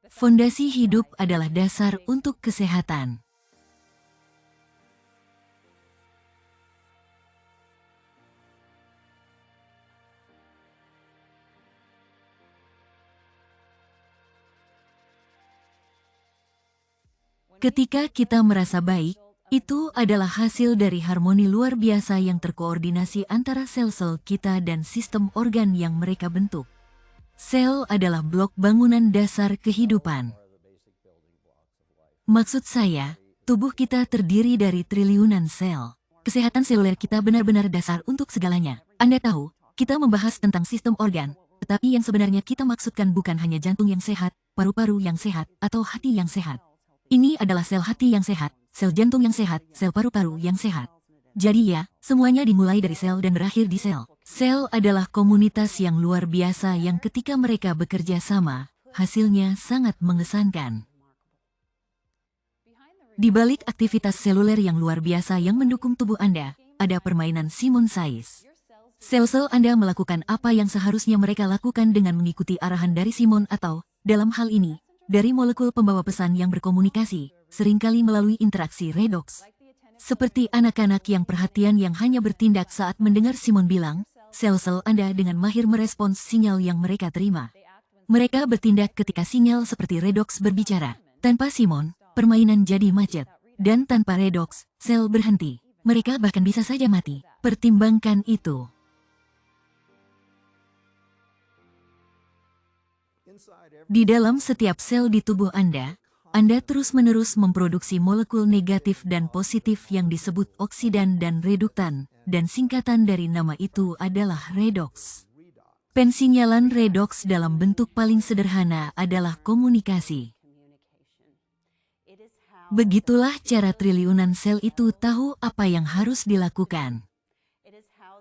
Fondasi hidup adalah dasar untuk kesehatan. Ketika kita merasa baik, itu adalah hasil dari harmoni luar biasa yang terkoordinasi antara sel-sel kita dan sistem organ yang mereka bentuk. Sel adalah blok bangunan dasar kehidupan. Maksud saya, tubuh kita terdiri dari triliunan sel. Kesehatan seluler kita benar-benar dasar untuk segalanya. Anda tahu, kita membahas tentang sistem organ, tetapi yang sebenarnya kita maksudkan bukan hanya jantung yang sehat, paru-paru yang sehat, atau hati yang sehat. Ini adalah sel hati yang sehat, sel jantung yang sehat, sel paru-paru yang sehat. Jadi ya, semuanya dimulai dari sel dan berakhir di sel. Sel adalah komunitas yang luar biasa yang ketika mereka bekerja sama, hasilnya sangat mengesankan. Di balik aktivitas seluler yang luar biasa yang mendukung tubuh Anda, ada permainan Simon Says. Sel-sel Anda melakukan apa yang seharusnya mereka lakukan dengan mengikuti arahan dari Simon atau, dalam hal ini, dari molekul pembawa pesan yang berkomunikasi, seringkali melalui interaksi redoks. Seperti anak-anak yang perhatian yang hanya bertindak saat mendengar Simon bilang, sel-sel Anda dengan mahir merespons sinyal yang mereka terima. Mereka bertindak ketika sinyal seperti redoks berbicara. Tanpa Simon, permainan jadi macet. Dan tanpa redoks, sel berhenti. Mereka bahkan bisa saja mati. Pertimbangkan itu. Di dalam setiap sel di tubuh Anda terus-menerus memproduksi molekul negatif dan positif yang disebut oksidan dan reduktan, dan singkatan dari nama itu adalah redoks. Pensinyalan redoks dalam bentuk paling sederhana adalah komunikasi. Begitulah cara triliunan sel itu tahu apa yang harus dilakukan.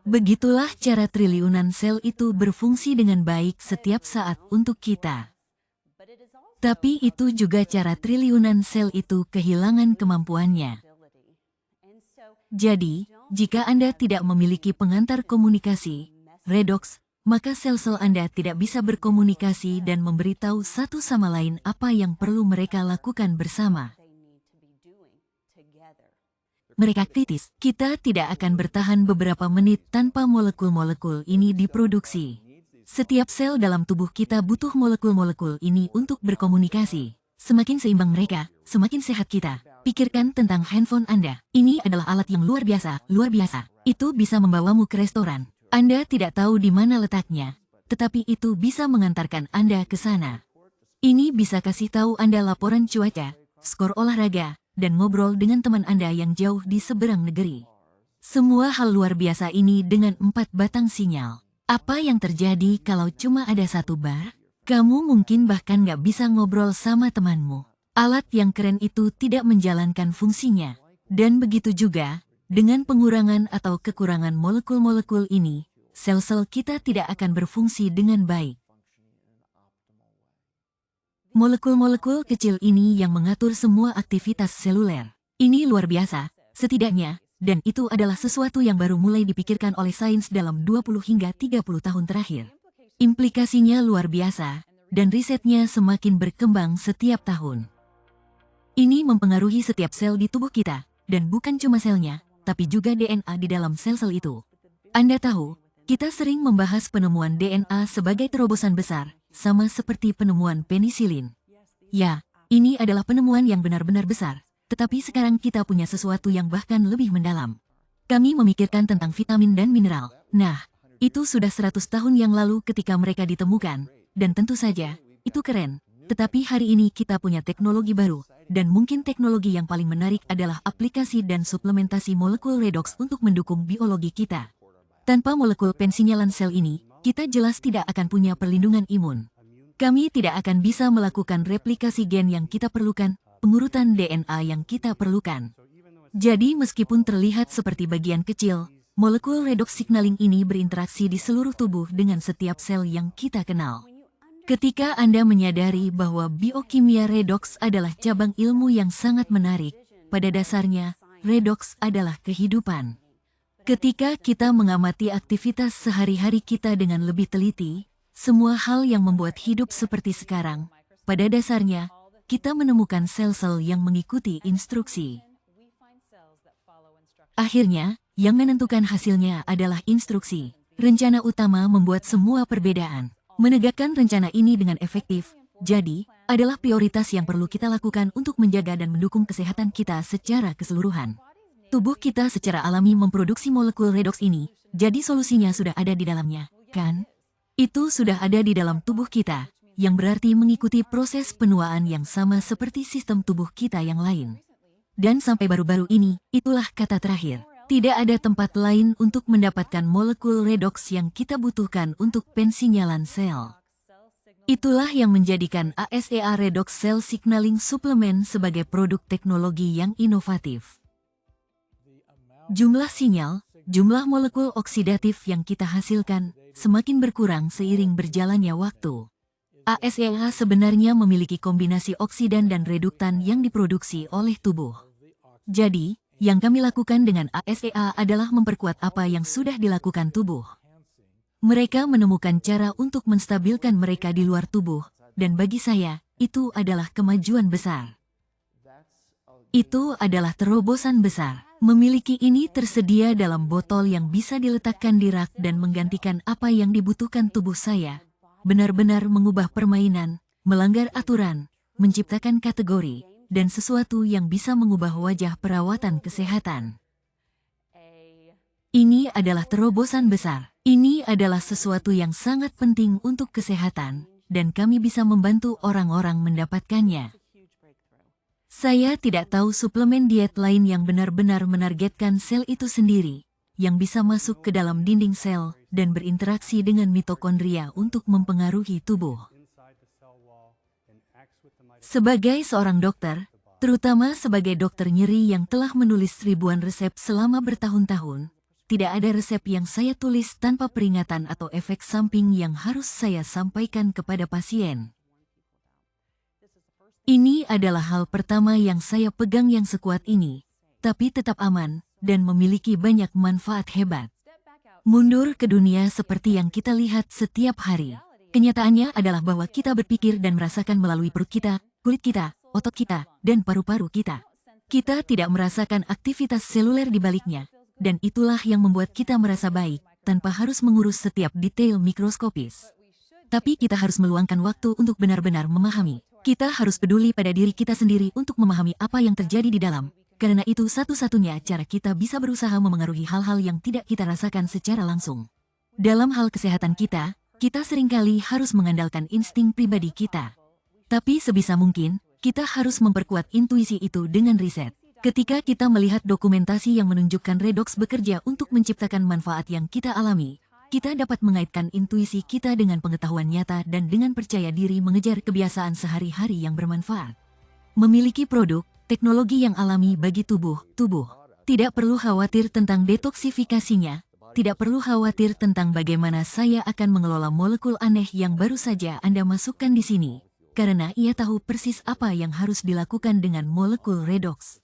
Begitulah cara triliunan sel itu berfungsi dengan baik setiap saat untuk kita. Tapi itu juga cara triliunan sel itu kehilangan kemampuannya. Jadi, jika Anda tidak memiliki pengantar komunikasi, redoks, maka sel-sel Anda tidak bisa berkomunikasi dan memberitahu satu sama lain apa yang perlu mereka lakukan bersama. Mereka kritis, kita tidak akan bertahan beberapa menit tanpa molekul-molekul ini diproduksi. Setiap sel dalam tubuh kita butuh molekul-molekul ini untuk berkomunikasi. Semakin seimbang mereka, semakin sehat kita. Pikirkan tentang handphone Anda. Ini adalah alat yang luar biasa, luar biasa. Itu bisa membawamu ke restoran. Anda tidak tahu di mana letaknya, tetapi itu bisa mengantarkan Anda ke sana. Ini bisa kasih tahu Anda laporan cuaca, skor olahraga, dan ngobrol dengan teman Anda yang jauh di seberang negeri. Semua hal luar biasa ini dengan 4 batang sinyal. Apa yang terjadi kalau cuma ada satu bar? Kamu mungkin bahkan nggak bisa ngobrol sama temanmu. Alat yang keren itu tidak menjalankan fungsinya. Dan begitu juga, dengan pengurangan atau kekurangan molekul-molekul ini, sel-sel kita tidak akan berfungsi dengan baik. Molekul-molekul kecil ini yang mengatur semua aktivitas seluler. Ini luar biasa, setidaknya, dan itu adalah sesuatu yang baru mulai dipikirkan oleh sains dalam 20 hingga 30 tahun terakhir. Implikasinya luar biasa, dan risetnya semakin berkembang setiap tahun. Ini mempengaruhi setiap sel di tubuh kita, dan bukan cuma selnya, tapi juga DNA di dalam sel-sel itu. Anda tahu, kita sering membahas penemuan DNA sebagai terobosan besar, sama seperti penemuan penisilin. Ya, ini adalah penemuan yang benar-benar besar, tetapi sekarang kita punya sesuatu yang bahkan lebih mendalam. Kami memikirkan tentang vitamin dan mineral. Nah, itu sudah 100 tahun yang lalu ketika mereka ditemukan, dan tentu saja, itu keren. Tetapi hari ini kita punya teknologi baru, dan mungkin teknologi yang paling menarik adalah aplikasi dan suplementasi molekul redoks untuk mendukung biologi kita. Tanpa molekul pensinyalan sel ini, kita jelas tidak akan punya perlindungan imun. Kami tidak akan bisa melakukan replikasi gen yang kita perlukan, pengurutan DNA yang kita perlukan. Jadi meskipun terlihat seperti bagian kecil, molekul redoks signaling ini berinteraksi di seluruh tubuh dengan setiap sel yang kita kenal. Ketika Anda menyadari bahwa biokimia redoks adalah cabang ilmu yang sangat menarik, pada dasarnya, redoks adalah kehidupan. Ketika kita mengamati aktivitas sehari-hari kita dengan lebih teliti, semua hal yang membuat hidup seperti sekarang, Pada dasarnya, kita menemukan sel-sel yang mengikuti instruksi. Akhirnya, yang menentukan hasilnya adalah instruksi. Rencana utama membuat semua perbedaan. Menegakkan rencana ini dengan efektif, jadi, adalah prioritas yang perlu kita lakukan untuk menjaga dan mendukung kesehatan kita secara keseluruhan. Tubuh kita secara alami memproduksi molekul redoks ini, jadi solusinya sudah ada di dalamnya, kan? Itu sudah ada di dalam tubuh kita, yang berarti mengikuti proses penuaan yang sama seperti sistem tubuh kita yang lain. Dan sampai baru-baru ini, itulah kata terakhir. Tidak ada tempat lain untuk mendapatkan molekul redoks yang kita butuhkan untuk pensinyalan sel. Itulah yang menjadikan ASEA Redox Cell Signaling Supplement sebagai produk teknologi yang inovatif. Jumlah sinyal, jumlah molekul oksidatif yang kita hasilkan, semakin berkurang seiring berjalannya waktu. ASEA sebenarnya memiliki kombinasi oksidan dan reduktan yang diproduksi oleh tubuh. Jadi, yang kami lakukan dengan ASEA adalah memperkuat apa yang sudah dilakukan tubuh. Mereka menemukan cara untuk menstabilkan mereka di luar tubuh, dan bagi saya, itu adalah kemajuan besar. Itu adalah terobosan besar. Memiliki ini tersedia dalam botol yang bisa diletakkan di rak dan menggantikan apa yang dibutuhkan tubuh saya. Benar-benar mengubah permainan, melanggar aturan, menciptakan kategori, dan sesuatu yang bisa mengubah wajah perawatan kesehatan. Ini adalah terobosan besar. Ini adalah sesuatu yang sangat penting untuk kesehatan, dan kami bisa membantu orang-orang mendapatkannya. Saya tidak tahu suplemen diet lain yang benar-benar menargetkan sel itu sendiri, yang bisa masuk ke dalam dinding sel dan berinteraksi dengan mitokondria untuk mempengaruhi tubuh. Sebagai seorang dokter, terutama sebagai dokter nyeri yang telah menulis ribuan resep selama bertahun-tahun, tidak ada resep yang saya tulis tanpa peringatan atau efek samping yang harus saya sampaikan kepada pasien. Ini adalah hal pertama yang saya pegang yang sekuat ini, tapi tetap aman dan memiliki banyak manfaat hebat. Mundur ke dunia seperti yang kita lihat setiap hari. Kenyataannya adalah bahwa kita berpikir dan merasakan melalui perut kita, kulit kita, otot kita, dan paru-paru kita. Kita tidak merasakan aktivitas seluler di baliknya. Dan itulah yang membuat kita merasa baik, tanpa harus mengurus setiap detail mikroskopis. Tapi kita harus meluangkan waktu untuk benar-benar memahami. Kita harus peduli pada diri kita sendiri untuk memahami apa yang terjadi di dalam. Karena itu satu-satunya cara kita bisa berusaha memengaruhi hal-hal yang tidak kita rasakan secara langsung. Dalam hal kesehatan kita seringkali harus mengandalkan insting pribadi kita. Tapi sebisa mungkin, kita harus memperkuat intuisi itu dengan riset. Ketika kita melihat dokumentasi yang menunjukkan redoks bekerja untuk menciptakan manfaat yang kita alami, kita dapat mengaitkan intuisi kita dengan pengetahuan nyata dan dengan percaya diri mengejar kebiasaan sehari-hari yang bermanfaat. Memiliki produk, teknologi yang alami bagi tubuh. Tidak perlu khawatir tentang detoksifikasinya, tidak perlu khawatir tentang bagaimana saya akan mengelola molekul aneh yang baru saja Anda masukkan di sini, karena ia tahu persis apa yang harus dilakukan dengan molekul redoks.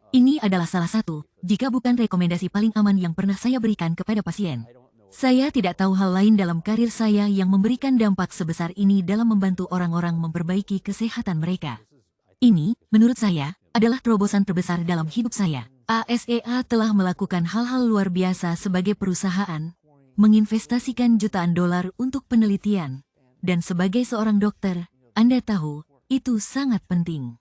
Ini adalah salah satu, jika bukan rekomendasi paling aman yang pernah saya berikan kepada pasien. Saya tidak tahu hal lain dalam karir saya yang memberikan dampak sebesar ini dalam membantu orang-orang memperbaiki kesehatan mereka. Ini, menurut saya, adalah terobosan terbesar dalam hidup saya. ASEA telah melakukan hal-hal luar biasa sebagai perusahaan, menginvestasikan jutaan dolar untuk penelitian, dan sebagai seorang dokter, Anda tahu, itu sangat penting.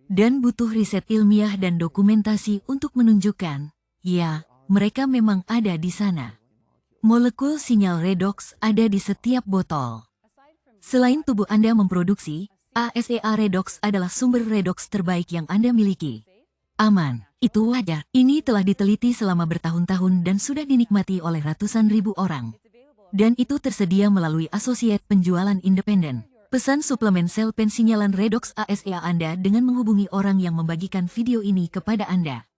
Dan butuh riset ilmiah dan dokumentasi untuk menunjukkan, ya, mereka memang ada di sana. Molekul sinyal redoks ada di setiap botol. Selain tubuh Anda memproduksi, ASEA Redox adalah sumber redoks terbaik yang Anda miliki. Aman, itu wajar. Ini telah diteliti selama bertahun-tahun dan sudah dinikmati oleh ratusan ribu orang. Dan itu tersedia melalui asosiat penjualan independen. Pesan suplemen sel pensinyalan redoks ASEA Anda dengan menghubungi orang yang membagikan video ini kepada Anda.